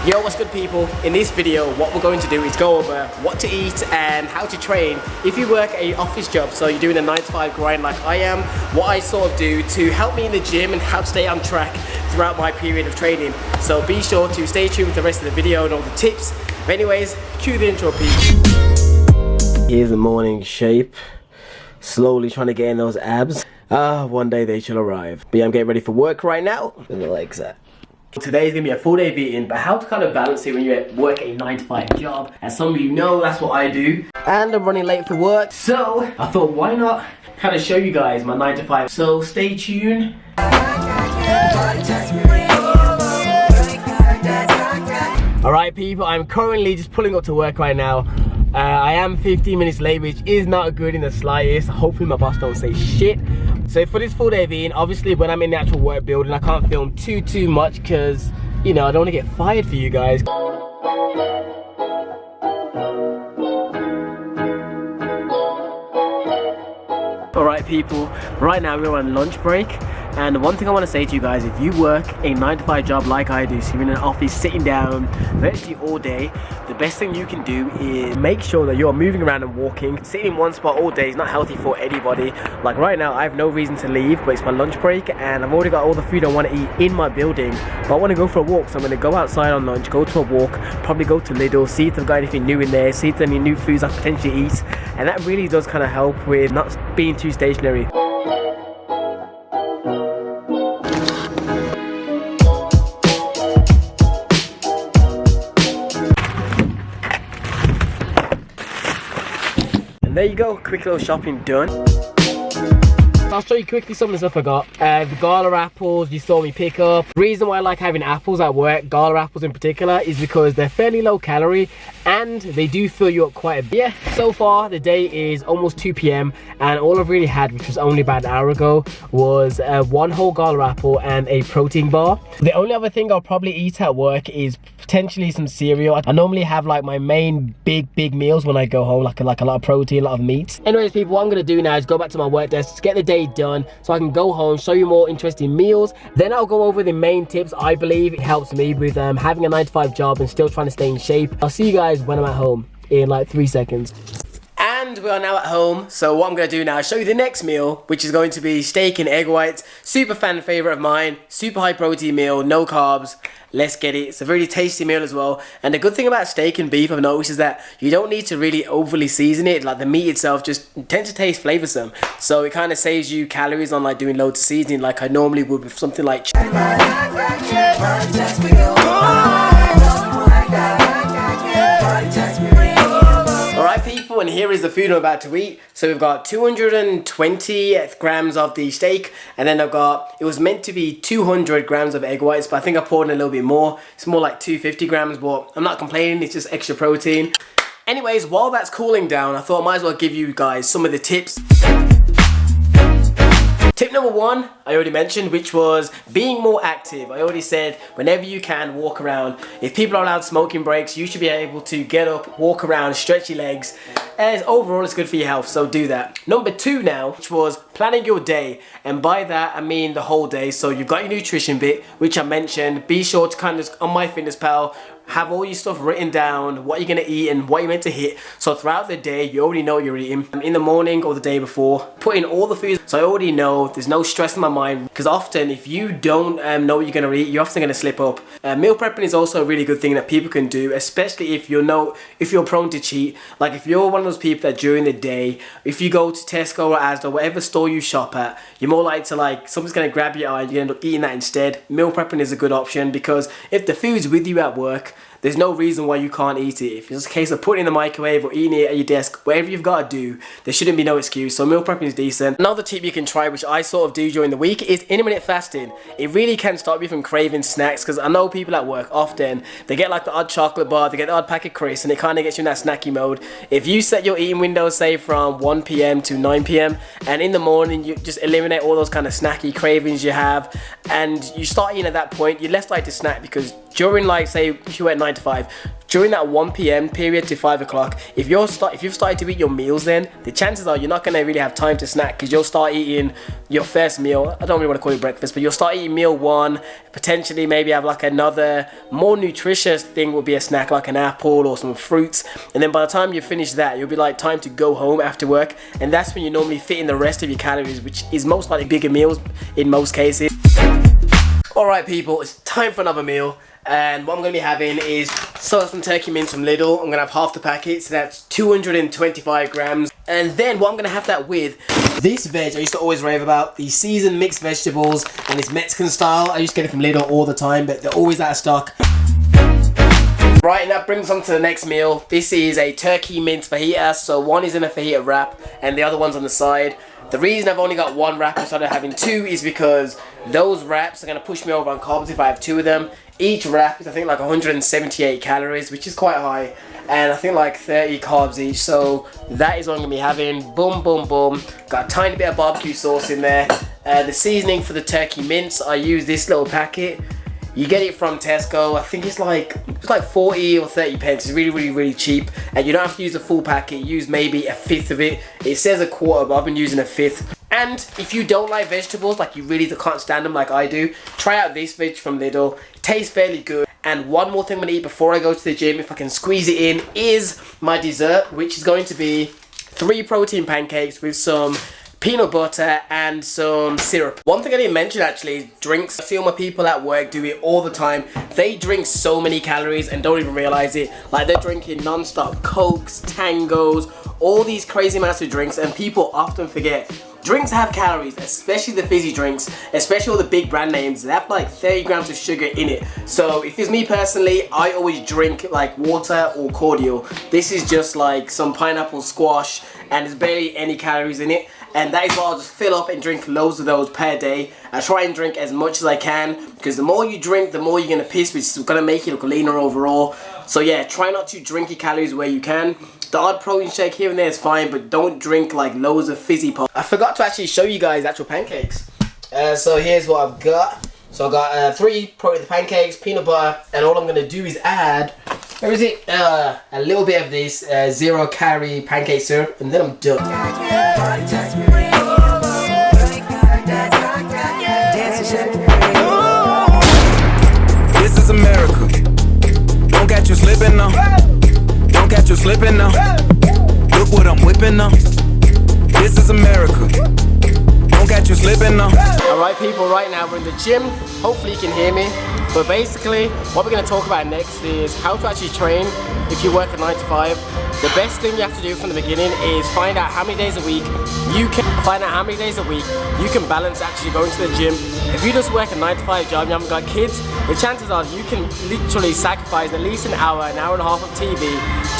Yo, what's good people? In this video, what we're going to do is go over what to eat and how to train if you work a office job. So you're doing a 9 to 5 grind like I am, what I sort of do to help me in the gym and how to stay on track throughout my period of training. So be sure to stay tuned with the rest of the video and all the tips. But anyways, cue the intro, people. Here's the morning shape. Slowly trying to get in those abs. One day they shall arrive. But yeah, I'm getting ready for work right now. And the legs that. Today's gonna be a full day of eating, but how to kind of balance it when you work a 9 to 5 job. As some of you know, that's what I do. And I'm running late for work, so I thought why not kind of show you guys my 9 to 5. So stay tuned. Alright people, I'm currently just pulling up to work right now. I am 15 minutes late, which is not good in the slightest. Hopefully my boss don't say shit. So for this full day of eating, obviously when I'm in the actual work building, I can't film too much because, you know, I don't want to get fired for you guys. Alright people, right now we're on lunch break. And the one thing I want to say to you guys, if you work a 9 to 5 job like I do, so you're in an office sitting down virtually all day, the best thing you can do is make sure that you're moving around and walking. Sitting in one spot all day is not healthy for anybody. Like right now, I have no reason to leave, but it's my lunch break and I've already got all the food I want to eat in my building. But I want to go for a walk, so I'm going to go outside on lunch, go to a walk, probably go to Lidl, see if they've got anything new in there, see if there's any new foods I potentially eat. And that really does kind of help with not being too stationary. There you go, quick little shopping done. I'll show you quickly some of the stuff I got. The gala apples you saw me pick up. The reason why I like having apples at work, gala apples in particular, is because they're fairly low calorie and they do fill you up quite a bit. Yeah, so far the day is almost 2 p.m. and all I've really had, which was only about an hour ago, was one whole gala apple and a protein bar. The only other thing I'll probably eat at work is potentially some cereal. I normally have like my main big meals when I go home, like a lot of protein, a lot of meat. Anyways people, what I'm gonna do now is go back to my work desk, get the day done so I can go home, show you more interesting meals. Then I'll go over the main tips I believe it helps me with having a 9 to 5 job and still trying to stay in shape. I'll see you guys when I'm at home in like 3 seconds. And we are now at home, so what I'm going to do now is show you the next meal, which is going to be steak and egg whites. Super fan favourite of mine, super high protein meal, no carbs. Let's get it. It's a really tasty meal as well. And the good thing about steak and beef I've noticed is that you don't need to really overly season it. Like the meat itself just tends to taste flavoursome. So it kind of saves you calories on like doing loads of seasoning like I normally would with something like chicken. Alright people, and here is the food I'm about to eat. So we've got 220 grams of the steak, and then I've got, it was meant to be 200 grams of egg whites, but I think I poured in a little bit more. It's more like 250 grams, but I'm not complaining, it's just extra protein. Anyways, while that's cooling down, I thought I might as well give you guys some of the tips. Tip number 1, I already mentioned, which was being more active. I already said, whenever you can, walk around. If people are allowed smoking breaks, you should be able to get up, walk around, stretch your legs. And overall, it's good for your health, so do that. Number 2 now, which was planning your day. And by that, I mean the whole day. So you've got your nutrition bit, which I mentioned. Be sure to kind of, on MyFitnessPal, have all your stuff written down, what you're going to eat and what you're meant to hit. So throughout the day, you already know what you're eating. In the morning or the day before, put in all the foods. So I already know, there's no stress in my mind. Because often, if you don't know what you're going to eat, you're often going to slip up. Meal prepping is also a really good thing that people can do, especially if you're prone to cheat. Like if you're one of those people that during the day, if you go to Tesco or Asda, whatever store you shop at, you're more likely to like, something's going to grab your eye, you're going to end up eating that instead. Meal prepping is a good option because if the food's with you at work, there's no reason why you can't eat it. If it's a case of putting it in the microwave or eating it at your desk, whatever you've got to do, there shouldn't be no excuse. So meal prepping is decent. Another tip you can try, which I sort of do during the week, is intermittent fasting. It really can stop you from craving snacks, because I know people at work often, they get like the odd chocolate bar, they get the odd packet of crisps, and it kind of gets you in that snacky mode. If you set your eating window, say from 1 p.m. to 9 p.m, and in the morning you just eliminate all those kind of snacky cravings you have, and you start eating at that point, you're less likely to snack because during, like, say if you work 9 to 5, during that 1 p.m. period to 5 o'clock, if you've started to eat your meals, then the chances are you're not gonna really have time to snack, because you'll start eating your first meal. I don't really want to call it breakfast, but you'll start eating meal 1, potentially maybe have like another more nutritious thing would be a snack like an apple or some fruits, and then by the time you finish that, you'll be like time to go home after work, and that's when you normally fit in the rest of your calories, which is most likely bigger meals in most cases. Alright people, it's time for another meal. And what I'm going to be having is some turkey mince from Lidl. I'm going to have half the packet, so that's 225 grams. And then what I'm going to have that with, this veg I used to always rave about, the seasoned mixed vegetables, and it's Mexican style. I used to get it from Lidl all the time, but they're always out of stock. Right, and that brings us on to the next meal. This is a turkey mince fajita. So one is in a fajita wrap, and the other one's on the side. The reason I've only got one wrap instead of having 2 is because those wraps are going to push me over on carbs if I have 2 of them. Each wrap is I think like 178 calories, which is quite high, and I think like 30 carbs each, so that is what I'm going to be having. Boom, boom, boom. Got a tiny bit of barbecue sauce in there. The seasoning for the turkey mince, I use this little packet. You get it from Tesco. I think it's like 40 or 30 pence. It's really cheap, and you don't have to use the full packet. Use maybe a fifth of it. It says a quarter, but I've been using a fifth. And if you don't like vegetables, like you really can't stand them like I do, try out this veg from Lidl. It tastes fairly good. And one more thing I'm gonna eat before I go to the gym, if I can squeeze it in, is my dessert, which is going to be 3 protein pancakes with some peanut butter and some syrup. One thing I didn't mention actually is drinks. I see all my people at work do it all the time. They drink so many calories and don't even realize it. Like they're drinking non-stop Cokes, Tangos, all these crazy amounts of drinks, and people often forget drinks have calories, especially the fizzy drinks, especially all the big brand names. They have like 30 grams of sugar in it. So if it's me personally, I always drink like water or cordial. This is just like some pineapple squash, and there's barely any calories in it. And that is why I'll just fill up and drink loads of those per day. I try and drink as much as I can, because the more you drink, the more you're going to piss, which is going to make you look leaner overall. So yeah, try not to drink your calories where you can. The odd protein shake here and there is fine, but don't drink like loads of fizzy pop. I forgot to actually show you guys actual pancakes. So here's what I've got. So I've got 3 protein pancakes, peanut butter, and all I'm going to do is add, where is it? A little bit of this 0 calorie pancake syrup, and then I'm done. This is America. Don't catch you slipping now. Don't catch you slipping now. Look what I'm whipping now. This is America. Don't catch you slipping now. Alright people, right now we're in the gym. Hopefully you can hear me. But basically, what we're going to talk about next is how to actually train if you work a 9 to 5. The best thing you have to do from the beginning is find out how many days a week you can balance actually going to the gym. If you just work a 9 to 5 job and you haven't got kids, the chances are you can literally sacrifice at least an hour and a half of TV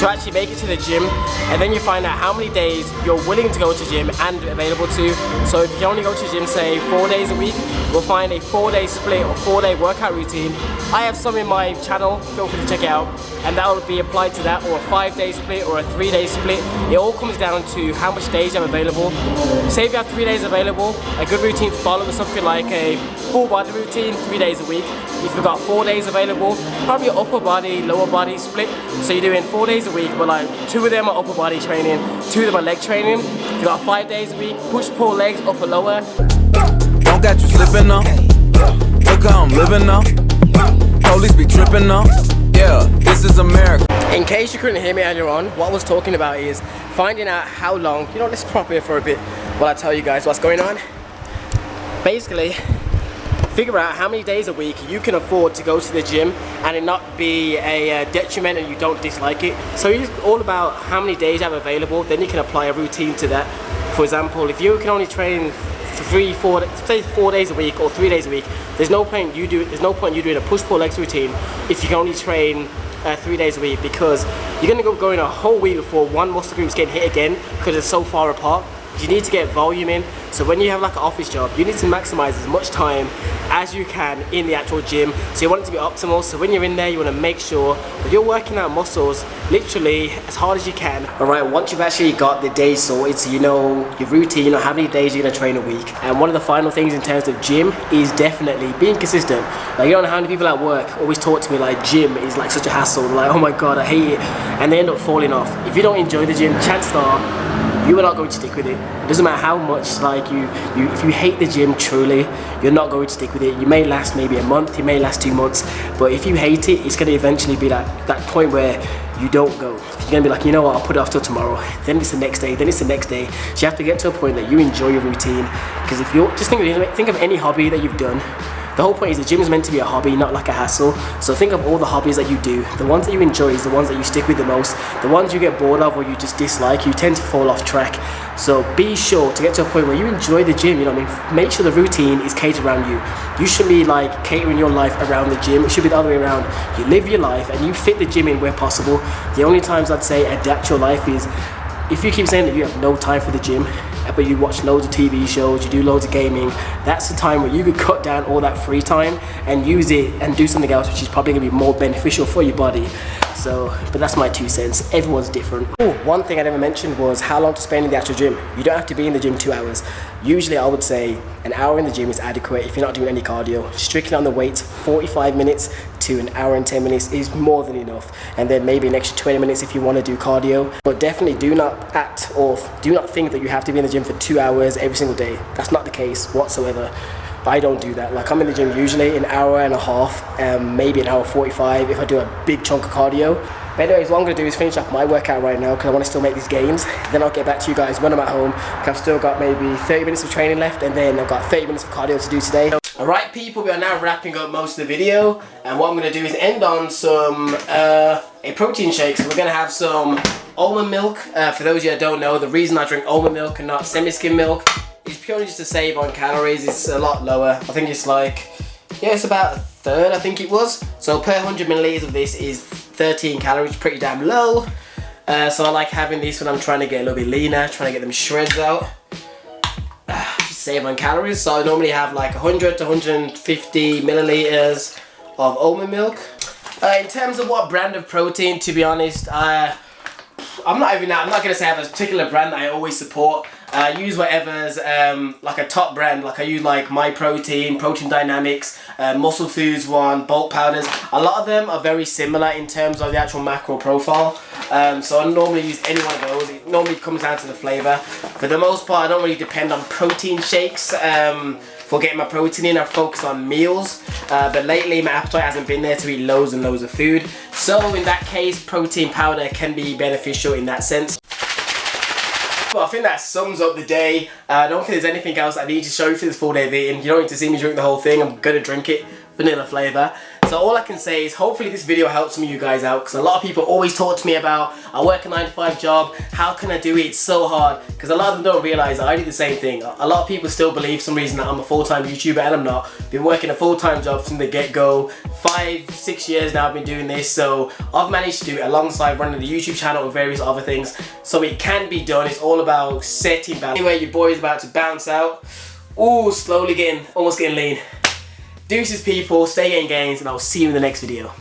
to actually make it to the gym, and then you find out how many days you're willing to go to gym and available to. So if you only go to the gym say 4 days a week, we'll find a 4-day split or 4-day workout routine. I have some in my channel, feel free to check it out, and that will be applied to that, or a 5-day split or a 3-day split. It all comes down to how much days you have available. Say if you have 3 days available, a good routine to follow is something like a full body routine 3 days a week. If you've got 4 days available, probably an upper body, lower body split. So you're doing 4 days a week, but like 2 of them are upper body training, 2 of them are leg training. If you've got 5 days a week, push, pull legs, upper, lower. Don't catch you slipping now. Look how I'm living now. Police be tripping now. Yeah, this is America. In case you couldn't hear me earlier on, what I was talking about is finding out how long, let's crop here for a bit while I tell you guys what's going on. Basically, figure out how many days a week you can afford to go to the gym and it not be a detriment and you don't dislike it. So it's all about how many days you have available, then you can apply a routine to that. For example, if you can only train 4 days a week or 3 days a week, there's no point you doing a push-pull legs routine if you can only train 3 days a week, because you're going to go in a whole week before one muscle group is getting hit again because it's so far apart. you need to get volume in. So when you have like an office job, you need to maximize as much time as you can in the actual gym. So you want it to be optimal. So when you're in there, you want to make sure that you're working out muscles literally as hard as you can. Alright, once you've actually got the day sorted, so you know your routine, you know how many days you're going to train a week. And one of the final things in terms of gym is definitely being consistent. Like, you don't know how many people at work always talk to me like gym is like such a hassle. Like, oh my god, I hate it. And they end up falling off. If you don't enjoy the gym, chances are you are not going to stick with it. It doesn't matter how much like if you hate the gym truly, you're not going to stick with it. You may last maybe a month, you may last 2 months, but if you hate it, it's going to eventually be that point where you don't go. You're going to be like, you know what, I'll put it off till tomorrow. Then it's the next day, then it's the next day. So you have to get to a point that you enjoy your routine. Because if you're, just think of any hobby that you've done. The whole point is the gym is meant to be a hobby, not like a hassle. So think of all the hobbies that you do. The ones that you enjoy is the ones that you stick with the most. The ones you get bored of or you just dislike, you tend to fall off track. So be sure to get to a point where you enjoy the gym, you know what I mean? Make sure the routine is catered around you. You shouldn't be like catering your life around the gym. It should be the other way around. You live your life and you fit the gym in where possible. The only times I'd say adapt your life is if you keep saying that you have no time for the gym, but you watch loads of TV shows, you do loads of gaming, that's the time where you could cut down all that free time and use it and do something else which is probably going to be more beneficial for your body. So, but that's my 2 cents. Everyone's different. Ooh, one thing I never mentioned was how long to spend in the actual gym. You don't have to be in the gym 2 hours. Usually I would say an hour in the gym is adequate if you're not doing any cardio. Strictly on the weights, 45 minutes to an hour and 10 minutes is more than enough. And then maybe an extra 20 minutes if you want to do cardio. But definitely do not act or do not think that you have to be in the gym for 2 hours every single day. That's not the case whatsoever. I don't do that. Like, I'm in the gym usually an hour and a half, maybe an hour 45 if I do a big chunk of cardio. But anyways, what I'm going to do is finish up my workout right now because I want to still make these gains. Then I'll get back to you guys when I'm at home. I've still got maybe 30 minutes of training left and then I've got 30 minutes of cardio to do today. Alright people, we are now wrapping up most of the video. And what I'm going to do is end on some a protein shake. So we're going to have some almond milk. For those of you that don't know, the reason I drink almond milk and not semi-skim milk is purely just to save on calories. It's a lot lower. I think it's like, yeah, it's about a third, I think it was. So per 100 milliliters of this is 13 calories, pretty damn low. So I like having this when I'm trying to get a little bit leaner, trying to get them shreds out. Save on calories. So I normally have like 100 to 150 milliliters of almond milk. In terms of what brand of protein, to be honest, I'm not gonna say I have a particular brand that I always support. I use whatever's like a top brand. Like I use like My Protein, Protein Dynamics, Muscle Foods one, bulk powders. A lot of them are very similar in terms of the actual macro profile. So I normally use any one of those. It normally comes down to the flavor. For the most part, I don't really depend on protein shakes for getting my protein in. I focus on meals. But lately my appetite hasn't been there to eat loads and loads of food. So in that case, protein powder can be beneficial in that sense. But I think that sums up the day. I don't think there's anything else I need to show you for this full day of eating. You don't need to see me drink the whole thing. I'm gonna drink it, vanilla flavour. So all I can say is hopefully this video helps some of you guys out, because a lot of people always talk to me about, I work a 9-to-5 job, how can I do it? It's so hard. Because a lot of them don't realise that I do the same thing. A lot of people still believe for some reason that I'm a full-time YouTuber, and I'm not. Been working a full-time job from the get-go. 5-6 years now I've been doing this, so I've managed to do it alongside running the YouTube channel and various other things. So it can be done. It's all about setting balance. Anyway, your boy's about to bounce out. Ooh, slowly almost getting lean. Deuces people, stay getting gains, and I'll see you in the next video.